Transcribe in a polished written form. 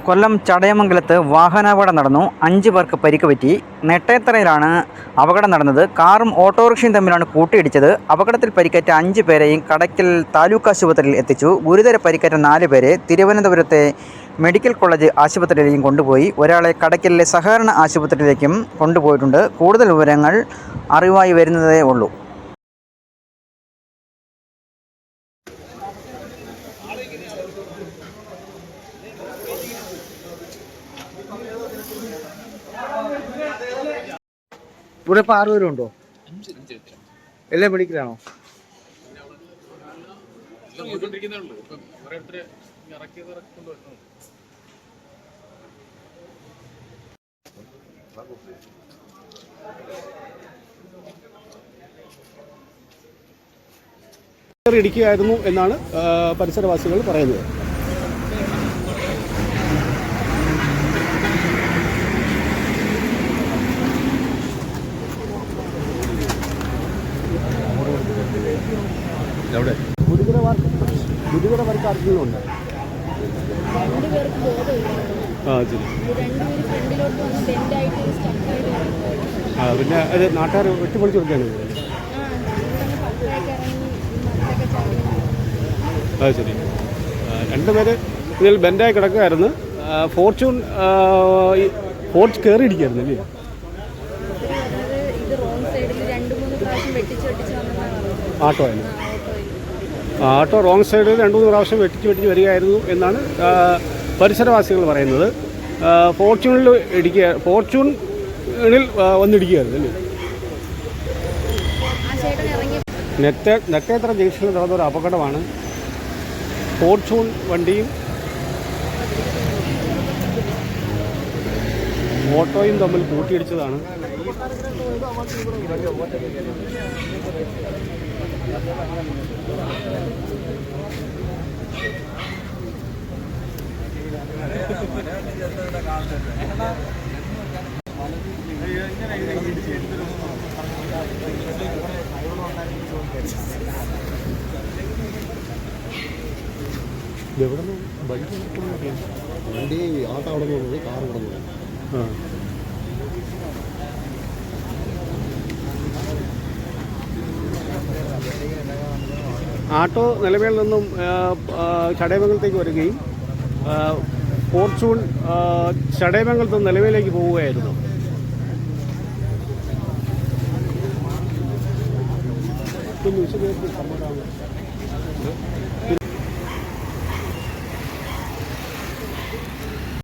കൊല്ലം ചടയമംഗലത്ത് വാഹനാപകടം നടന്നു. 5 പേർക്ക് പരിക്ക് പറ്റി. നെട്ടേത്തറയിലാണ് അപകടം നടന്നത്. കാറും ഓട്ടോറിക്ഷയും തമ്മിലാണ് കൂട്ടിയിടിച്ചത്. അപകടത്തിൽ പരിക്കേറ്റ 5 പേരെയും കടയ്ക്കൽ താലൂക്ക് ആശുപത്രിയിൽ എത്തിച്ചു. ഗുരുതര പരിക്കേറ്റ 4 പേരെ തിരുവനന്തപുരത്തെ മെഡിക്കൽ കോളേജ് ആശുപത്രിയിലേക്കും കൊണ്ടുപോയി. ഒരാളെ കടയ്ക്കലിലെ സഹകരണ ആശുപത്രിയിലേക്കും കൊണ്ടുപോയിട്ടുണ്ട്. കൂടുതൽ വിവരങ്ങൾ അറിവായി വരുന്നതേ ഉള്ളൂ. ഇവിടെ ഇപ്പോൾ 6 പേരുണ്ടോ? എല്ലാം മെഡിക്കലാണോ? ഇടിക്കുകയായിരുന്നു എന്നാണ് പരിസരവാസികൾ പറയുന്നത്. ഗുരുതര പരിക്ക് ആർക്കെങ്കിലുമുണ്ട്? പിന്നെ അത് നാട്ടുകാർ വെട്ടിപ്പൊളിച്ച് കൊടുക്കുകയാണ്. അത് ശരി. 2 പേര് ഇതിൽ ബെൻഡായി കിടക്കുകയായിരുന്നു. ഫോർച്ച് കയറിയിരിക്കുകയായിരുന്നു അല്ലേ? ആട്ടോ റോങ് സൈഡിൽ 2-3 പ്രാവശ്യം വെട്ടിച്ച് വരികയായിരുന്നു എന്നാണ് പരിസരവാസികൾ പറയുന്നത്. ഫോർച്യൂണിൽ വന്നിടിക്കുകയായിരുന്നു അല്ലേ? നെട്ടേത്തറ ജംഗ്ഷനിൽ നടന്നൊരു അപകടമാണ്. ഫോർച്യൂൺ വണ്ടിയും ഓട്ടോയും തമ്മിൽ കൂട്ടിയിടിച്ചതാണ്. വണ്ടി ആട്ടോ അവിടെ പോകുന്നത്, കാർ ഇവിടെ പോകുന്നത്. ആട്ടോ നിലമേൽ നിന്നും ചടയമംഗലത്തേക്ക് വരികയും ഫോർച്യൂൺ ചടയമംഗലത്ത് നിലമേലേക്ക് പോവുകയായിരുന്നു. വിശദീകരിച്ച്